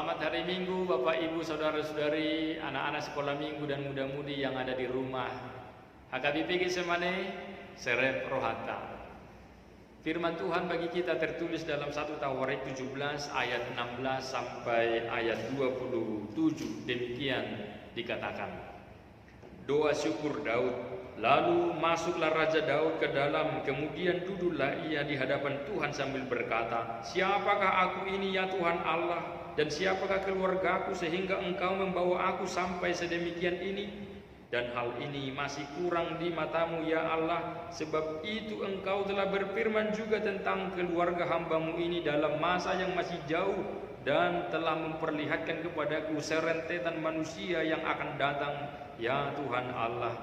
Selamat hari Minggu Bapak Ibu Saudara-saudari, anak-anak sekolah minggu dan muda-mudi yang ada di rumah. HKBP Getsemane, Serep Rohata. Firman Tuhan bagi kita tertulis dalam 1 Tawarik 17 ayat 16 sampai ayat 27. Demikian dikatakan. Doa syukur Daud. Lalu masuklah Raja Daud ke dalam, kemudian duduklah ia di hadapan Tuhan sambil berkata, "Siapakah aku ini ya Tuhan Allah? Dan siapakah keluargaku sehingga engkau membawa aku sampai sedemikian ini? Dan hal ini masih kurang di matamu ya Allah, sebab itu engkau telah berfirman juga tentang keluarga hambamu ini dalam masa yang masih jauh, dan telah memperlihatkan kepadaku serentetan manusia yang akan datang, ya Tuhan Allah.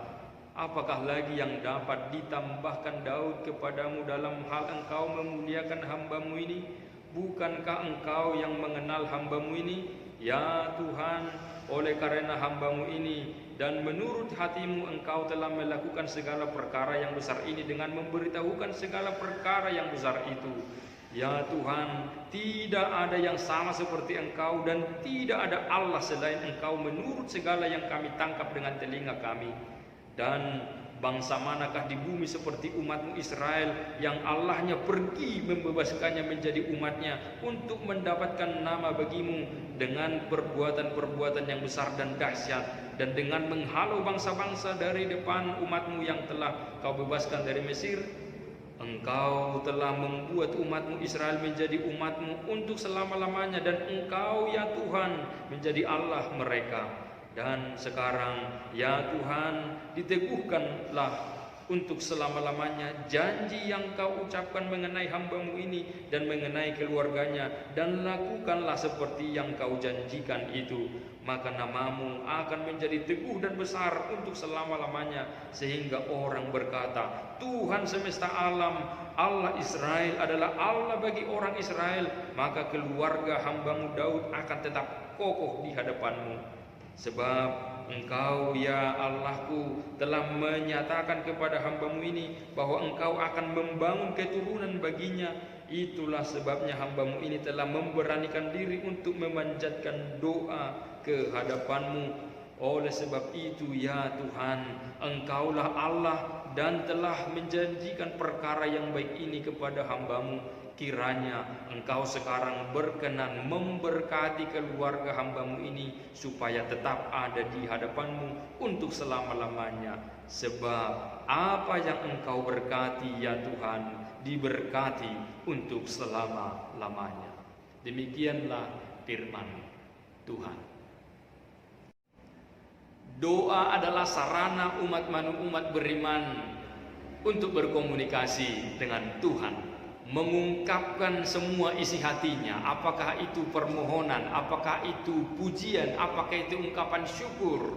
Apakah lagi yang dapat ditambahkan Daud kepadamu dalam hal engkau memuliakan hambamu ini? Bukankah engkau yang mengenal hambamu ini, ya Tuhan, oleh karena hambamu ini dan menurut hatimu engkau telah melakukan segala perkara yang besar ini dengan memberitahukan segala perkara yang besar itu. Ya Tuhan, tidak ada yang sama seperti engkau dan tidak ada Allah selain engkau menurut segala yang kami tangkap dengan telinga kami. Dan bangsa manakah di bumi seperti umatmu Israel yang Allahnya pergi membebaskannya menjadi umatnya untuk mendapatkan nama bagimu dengan perbuatan-perbuatan yang besar dan dahsyat, dan dengan menghalau bangsa-bangsa dari depan umatmu yang telah kau bebaskan dari Mesir. Engkau telah membuat umatmu Israel menjadi umatmu untuk selama-lamanya, dan engkau ya Tuhan menjadi Allah mereka. Dan sekarang ya Tuhan, diteguhkanlah untuk selama-lamanya janji yang kau ucapkan mengenai hambamu ini dan mengenai keluarganya, dan lakukanlah seperti yang kau janjikan itu. Maka namamu akan menjadi teguh dan besar untuk selama-lamanya, sehingga orang berkata, Tuhan semesta alam, Allah Israel adalah Allah bagi orang Israel. Maka keluarga hambamu Daud akan tetap kokoh di hadapanmu. Sebab engkau ya Allahku telah menyatakan kepada hambamu ini bahwa engkau akan membangun keturunan baginya. Itulah sebabnya hambamu ini telah memberanikan diri untuk memanjatkan doa ke hadapanmu. Oleh sebab itu ya Tuhan, engkaulah Allah dan telah menjanjikan perkara yang baik ini kepada hambamu. Kiranya engkau sekarang berkenan memberkati keluarga hambamu ini, supaya tetap ada di hadapanmu untuk selama-lamanya. Sebab apa yang engkau berkati ya Tuhan, diberkati untuk selama-lamanya. Demikianlah firman Tuhan. Doa adalah sarana umat beriman untuk berkomunikasi dengan Tuhan, mengungkapkan semua isi hatinya, apakah itu permohonan, apakah itu pujian, apakah itu ungkapan syukur,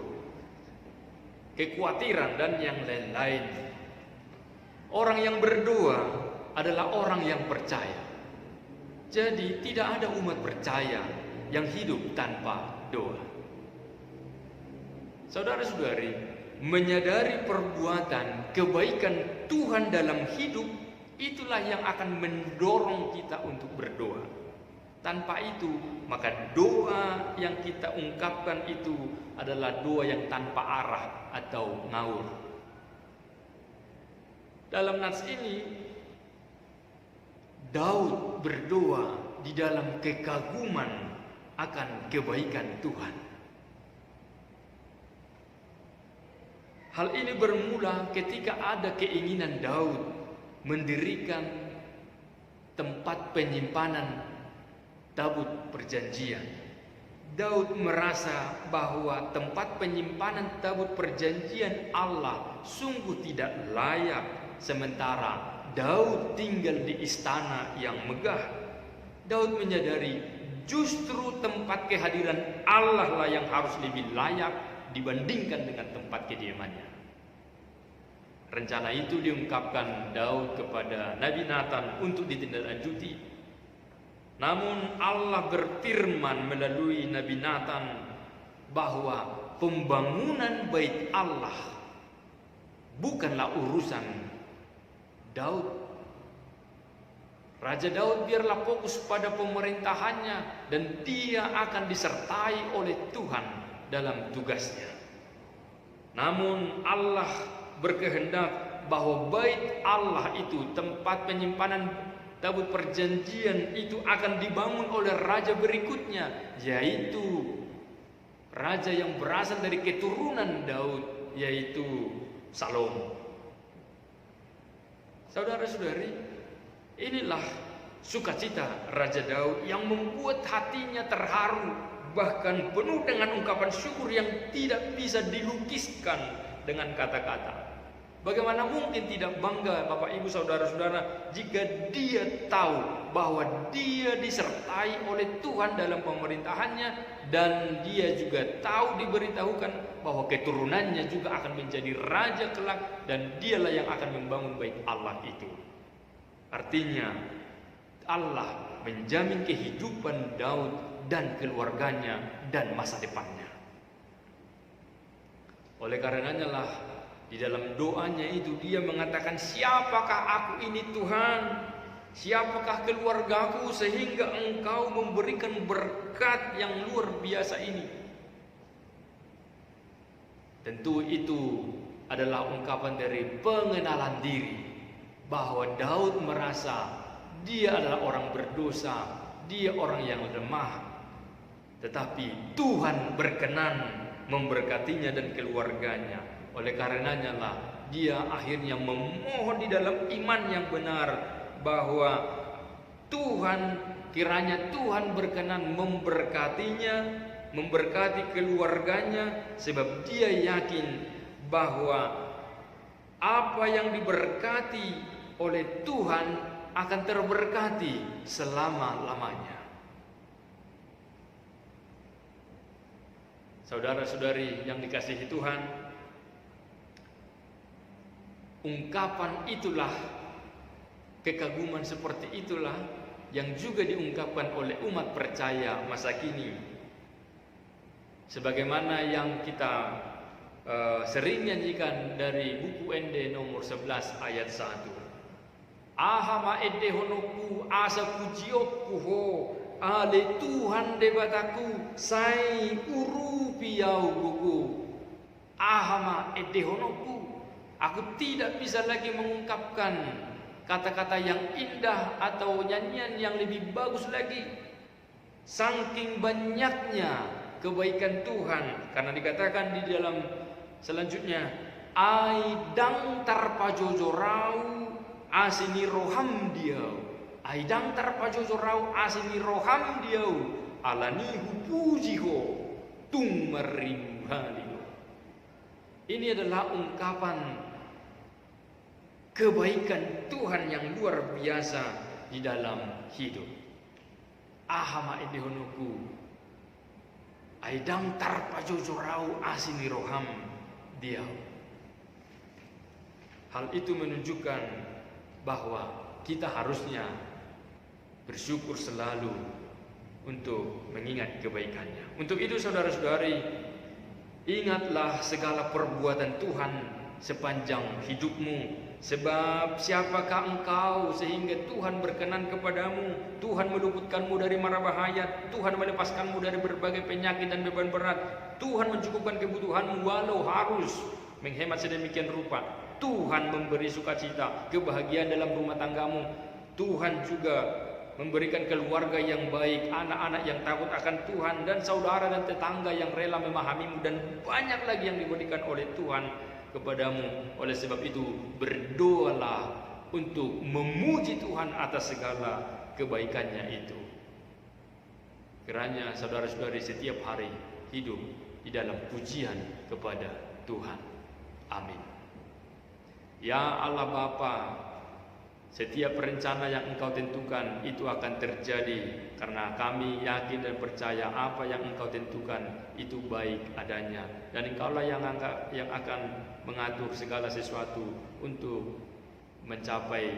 kekhawatiran, dan yang lain-lain. Orang yang berdoa adalah orang yang percaya. Jadi tidak ada umat percaya yang hidup tanpa doa. Saudara-saudari, menyadari perbuatan kebaikan Tuhan dalam hidup, itulah yang akan mendorong kita untuk berdoa. Tanpa itu, maka doa yang kita ungkapkan itu adalah doa yang tanpa arah atau ngawur. Dalam nats ini, Daud berdoa di dalam kekaguman akan kebaikan Tuhan. Hal ini bermula ketika ada keinginan Daud mendirikan tempat penyimpanan tabut perjanjian. Daud merasa bahwa tempat penyimpanan tabut perjanjian Allah sungguh tidak layak, sementara Daud tinggal di istana yang megah. Daud menyadari justru tempat kehadiran Allah lah yang harus lebih layak dibandingkan dengan tempat kediamannya. Rencana itu diungkapkan Daud kepada Nabi Nathan untuk ditindaklanjuti. Namun Allah berfirman melalui Nabi Nathan bahwa pembangunan bait Allah bukanlah urusan Daud. Raja Daud biarlah fokus pada pemerintahannya dan dia akan disertai oleh Tuhan dalam tugasnya. Namun Allah berkehendak bahwa bait Allah itu, tempat penyimpanan tabut perjanjian itu, akan dibangun oleh raja berikutnya, yaitu raja yang berasal dari keturunan Daud, yaitu Salomo. Saudara-saudari, inilah sukacita Raja Daud yang membuat hatinya terharu, bahkan penuh dengan ungkapan syukur yang tidak bisa dilukiskan dengan kata-kata. Bagaimana mungkin tidak bangga Bapak Ibu Saudara-saudara jika dia tahu bahwa dia disertai oleh Tuhan dalam pemerintahannya, dan dia juga tahu, diberitahukan bahwa keturunannya juga akan menjadi raja kelak, dan dialah yang akan membangun bait Allah itu. Artinya Allah menjamin kehidupan Daud dan keluarganya dan masa depannya. Oleh karenanya lah di dalam doanya itu dia mengatakan, siapakah aku ini Tuhan? Siapakah keluargaku sehingga Engkau memberikan berkat yang luar biasa ini? Tentu itu adalah ungkapan dari pengenalan diri, bahwa Daud merasa dia adalah orang berdosa, dia orang yang lemah, tetapi Tuhan berkenan memberkatinya dan keluarganya. Oleh karenanya lah dia akhirnya memohon di dalam iman yang benar, bahwa Tuhan, kiranya Tuhan berkenan memberkatinya, memberkati keluarganya, sebab dia yakin bahwa apa yang diberkati oleh Tuhan akan terberkati selama-lamanya. Saudara-saudari yang dikasihi Tuhan, ungkapan itulah, kekaguman seperti itulah yang juga diungkapkan oleh umat percaya masa kini. Sebagaimana yang kita sering nyanyikan dari buku ND nomor 11 ayat 1. Ahama ede honoku asa pujiokku ho, ale Tuhan debataku sai uru piau buku. Ahama ede honoku, aku tidak bisa lagi mengungkapkan kata-kata yang indah atau nyanyian yang lebih bagus lagi, saking banyaknya kebaikan Tuhan. Karena dikatakan di dalam selanjutnya, aidang tarpajojorau asini roham diau, aidang tarpajojorau asini roham diau, alani hupujiho tung merimuhalio. Ini adalah ungkapan kebaikan Tuhan yang luar biasa di dalam hidup. Ahama edehonoku, aidang tarpajojorau asini roham diau. Hal itu menunjukkan bahwa kita harusnya bersyukur selalu untuk mengingat kebaikannya. Untuk itu saudara-saudari, ingatlah segala perbuatan Tuhan sepanjang hidupmu. Sebab siapakah engkau sehingga Tuhan berkenan kepadamu, Tuhan meluputkanmu dari mara bahaya, Tuhan melepaskanmu dari berbagai penyakit dan beban berat, Tuhan mencukupkan kebutuhanmu walau harus menghemat sedemikian rupa, Tuhan memberi sukacita, kebahagiaan dalam rumah tanggamu, Tuhan juga memberikan keluarga yang baik, anak-anak yang takut akan Tuhan, dan saudara dan tetangga yang rela memahamimu, dan banyak lagi yang diberikan oleh Tuhan kepadamu. Oleh sebab itu berdoalah untuk memuji Tuhan atas segala kebaikannya itu. Kiranya saudara-saudari setiap hari hidup di dalam pujian kepada Tuhan. Amin. Ya Allah Bapa, setiap rencana yang Engkau tentukan itu akan terjadi, karena kami yakin dan percaya apa yang Engkau tentukan itu baik adanya, dan Engkaulah yang akan mengatur segala sesuatu untuk mencapai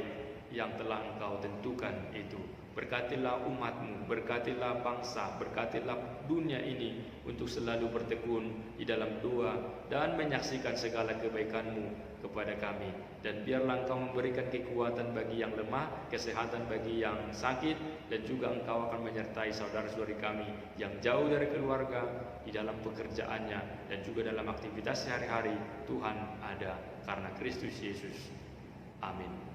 yang telah Engkau tentukan itu. Berkatilah umat-Mu, berkatilah bangsa, berkatilah dunia ini untuk selalu bertekun di dalam doa dan menyaksikan segala kebaikan-Mu kepada kami. Dan biarlah Engkau memberikan kekuatan bagi yang lemah, kesehatan bagi yang sakit, dan juga Engkau akan menyertai saudara-saudari kami yang jauh dari keluarga, di dalam pekerjaannya dan juga dalam aktivitas sehari-hari. Tuhan ada karena Kristus Yesus. Amin.